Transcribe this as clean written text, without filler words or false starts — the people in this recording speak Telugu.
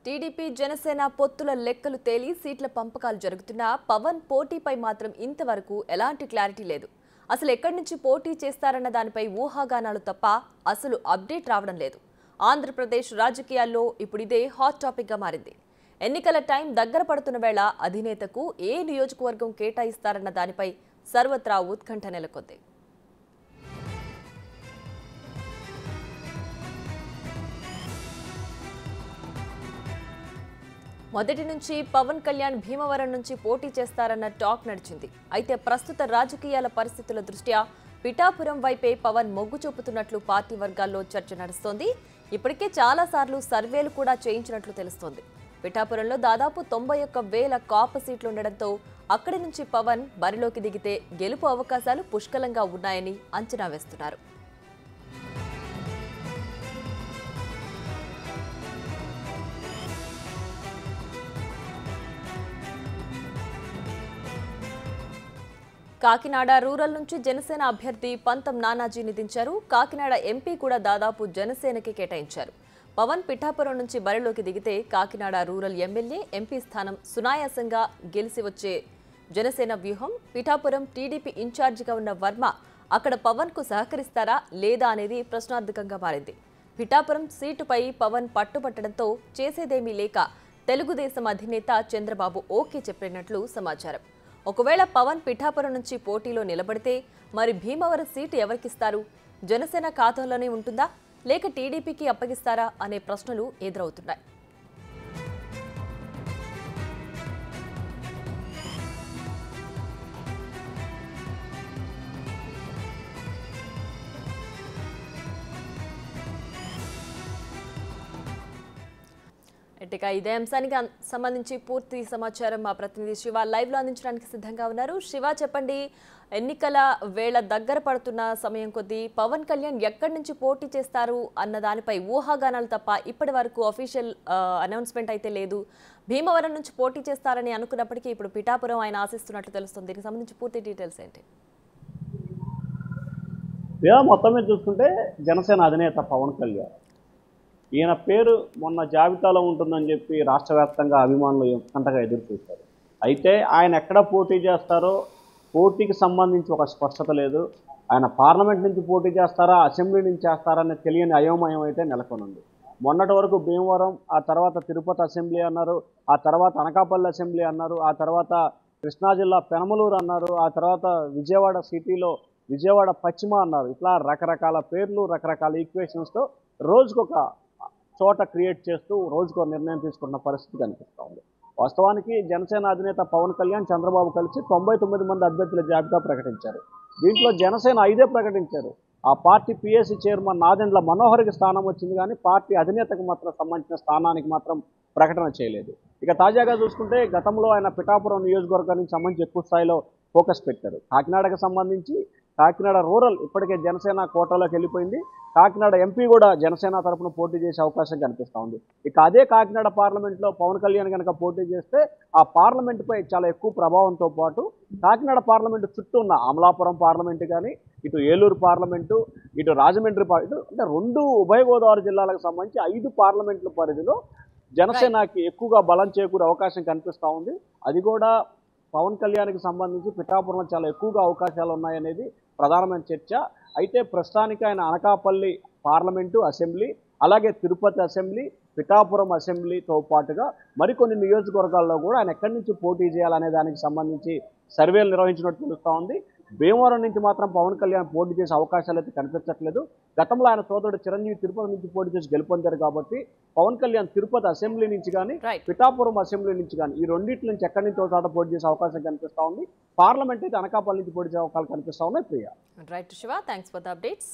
టీడీపీ జనసేన పొత్తుల లెక్కలు తేలి సీట్ల పంపకాలు జరుగుతున్నా పవన్ పోటీపై మాత్రం ఇంతవరకు ఎలాంటి క్లారిటీ లేదు. అసలు ఎక్కడి నుంచి పోటీ చేస్తారన్న దానిపై ఊహాగానాలు తప్ప అసలు అప్డేట్ రావడం లేదు. ఆంధ్రప్రదేశ్ రాజకీయాల్లో ఇప్పుడు ఇదే హాట్ టాపిక్ గా మారింది. ఎన్నికల టైం దగ్గర పడుతున్న వేళ అధినేతకు ఏ నియోజకవర్గం కేటాయిస్తారన్న దానిపై సర్వత్రా ఉత్కంఠ నెలకొంది. మొదటి నుంచి పవన్ కళ్యాణ్ భీమవరం నుంచి పోటీ చేస్తారన్న టాక్ నడిచింది. అయితే ప్రస్తుత రాజకీయాల పరిస్థితుల దృష్ట్యా పిఠాపురం వైపే పవన్ మొగ్గు చూపుతున్నట్లు పార్టీ వర్గాల్లో చర్చ నడుస్తోంది. ఇప్పటికే చాలా సార్లు సర్వేలు కూడా చేయించినట్లు తెలుస్తోంది. పిఠాపురంలో దాదాపు 91,000 కాపు సీట్లు ఉండడంతో అక్కడి నుంచి పవన్ బరిలోకి దిగితే గెలుపు అవకాశాలు పుష్కలంగా ఉన్నాయని అంచనా వేస్తున్నారు. కాకినాడ రూరల్ నుంచి జనసేన అభ్యర్థి పంతం నానాజీని దించారు. కాకినాడ ఎంపీ కూడా దాదాపు జనసేనకి కేటాయించారు. పవన్ పిఠాపురం నుంచి బరిలోకి దిగితే కాకినాడ రూరల్ ఎమ్మెల్యే ఎంపీ స్థానం సునాయాసంగా గెలిచి వచ్చే జనసేన వ్యూహం. పిఠాపురం టీడీపీ ఇన్ఛార్జిగా ఉన్న వర్మ అక్కడ పవన్ కు సహకరిస్తారా లేదా అనేది ప్రశ్నార్థకంగా మారింది. పిఠాపురం సీటుపై పవన్ పట్టుబట్టడంతో చేసేదేమీ లేక తెలుగుదేశం అధినేత చంద్రబాబు ఓకే చెప్పినట్లు సమాచారం. ఒకవేళ పవన్ పిఠాపురం నుంచి పోటీలో నిలబడితే మరి భీమవరం సీటు ఎవరికిస్తారు? జనసేన ఖాతాలోనే ఉంటుందా లేక టీడీపీకి అప్పగిస్తారా అనే ప్రశ్నలు ఎదురవుతున్నాయి. ఇక ఇదే అంశానికి సంబంధించి పూర్తి సమాచారం మా ప్రతినిధి శివ లైవ్ లో అందించడానికి సిద్ధంగా ఉన్నారు. శివ, చెప్పండి, ఎన్నికల వేళ దగ్గర పడుతున్న సమయం కొద్దీ పవన్ కళ్యాణ్ ఎక్కడి నుంచి పోటీ చేస్తారు అన్న దానిపై ఊహాగానాలు తప్ప ఇప్పటి వరకు అఫీషియల్ అనౌన్స్మెంట్ అయితే లేదు. భీమవరం నుంచి పోటీ చేస్తారని అనుకున్నప్పటికీ ఇప్పుడు పిఠాపురం ఆయన ఆశిస్తున్నట్లు తెలుస్తుంది. దీనికి సంబంధించి పూర్తి డీటెయిల్స్ ఏంటి? మొత్తం మీద చూసుకుంటే జనసేన అధినేత పవన్ కళ్యాణ్ ఈయన పేరు మొన్న జాబితాలో ఉంటుందని చెప్పి రాష్ట్ర వ్యాప్తంగా అభిమానులు ఎంతగా ఎదురు చూశారు. అయితే ఆయన ఎక్కడ పోటీ చేస్తారో పోటీకి సంబంధించి ఒక స్పష్టత లేదు. ఆయన పార్లమెంట్ నుంచి పోటీ చేస్తారా, అసెంబ్లీ నుంచి చేస్తారా అనే తెలియని అయోమయం అయితే నెలకొనుంది. మొన్నటి వరకు భీమవరం, ఆ తర్వాత తిరుపతి అసెంబ్లీ అన్నారు, ఆ తర్వాత అనకాపల్లి అసెంబ్లీ అన్నారు, ఆ తర్వాత కృష్ణా జిల్లా పెనమలూరు అన్నారు, ఆ తర్వాత విజయవాడ సిటీలో విజయవాడ పశ్చిమ అన్నారు. ఇట్లా రకరకాల పేర్లు, రకరకాల ఈక్వేషన్స్తో రోజుకొక చోట క్రియేట్ చేస్తూ రోజుకో నిర్ణయం తీసుకున్న పరిస్థితి కనిపిస్తూ ఉంది. వాస్తవానికి జనసేన అధినేత పవన్ కళ్యాణ్ చంద్రబాబు కలిసి 99 మంది అభ్యర్థుల జాబితా ప్రకటించారు. దీంట్లో జనసేన 5 ప్రకటించారు. ఆ పార్టీ పిఎస్సి చైర్మన్ నాదెండ్ల మనోహర్కి స్థానం వచ్చింది, కానీ పార్టీ అధినేతకు మాత్రం సంబంధించిన స్థానానికి మాత్రం ప్రకటన చేయలేదు. ఇక తాజాగా చూసుకుంటే గతంలో ఆయన పిఠాపురం నియోజకవర్గానికి సంబంధించి ఎక్కువ స్థాయిలో ఫోకస్ పెట్టారు. కాకినాడకు సంబంధించి కాకినాడ రూరల్ ఇప్పటికే జనసేన కోటాలోకి వెళ్ళిపోయింది. కాకినాడ ఎంపీ కూడా జనసేన తరఫున పోటీ చేసే అవకాశం కనిపిస్తూ ఉంది. ఇక అదే కాకినాడ పార్లమెంట్లో పవన్ కళ్యాణ్ కనుక పోటీ చేస్తే ఆ పార్లమెంటుపై చాలా ఎక్కువ ప్రభావంతో పాటు కాకినాడ పార్లమెంటు చుట్టూ ఉన్న అమలాపురం పార్లమెంటు కానీ, ఇటు ఏలూరు పార్లమెంటు, ఇటు రాజమండ్రి పార్లమెంటు, అంటే 2 ఉభయ గోదావరి జిల్లాలకు సంబంధించి 5 పార్లమెంట్ల పరిధిలో జనసేనకి ఎక్కువగా బలం చేకూరే అవకాశం కనిపిస్తూ ఉంది. అది కూడా పవన్ కళ్యాణ్కి సంబంధించి పిఠాపురంలో చాలా ఎక్కువగా అవకాశాలు ఉన్నాయనేది ప్రధానమైన చర్చ. అయితే ప్రస్తుతానికి ఆయన అనకాపల్లి పార్లమెంటు అసెంబ్లీ, అలాగే తిరుపతి అసెంబ్లీ, పిఠాపురం అసెంబ్లీతో పాటుగా మరికొన్ని నియోజకవర్గాల్లో కూడా ఆయన ఎక్కడి నుంచి పోటీ చేయాలనే దానికి సంబంధించి సర్వేలు నిర్వహించినట్టు తెలుస్తూ ఉంది. భీమవరం నుంచి మాత్రం పవన్ కళ్యాణ్ పోటీ చేసే అవకాశాలు అయితే కనిపించట్లేదు. గతంలో ఆయన సోదరుడు చిరంజీవి తిరుపతి నుంచి పోటీ చేసి గెలుపొందారు కాబట్టి పవన్ కళ్యాణ్ తిరుపతి అసెంబ్లీ నుంచి కానీ, పిఠాపురం అసెంబ్లీ నుంచి కానీ ఈ రెండింటి నుంచి ఎక్కడి నుంచి చోట పోటీ చేసే అవకాశం కనిపిస్తూ ఉంది. పార్లమెంట్ అయితే అనకాపల్లి నుంచి పోటీ చేసే అవకాశాలు కనిపిస్తూ ఉన్నాయి. Priya, right Shiva, thanks for the updates.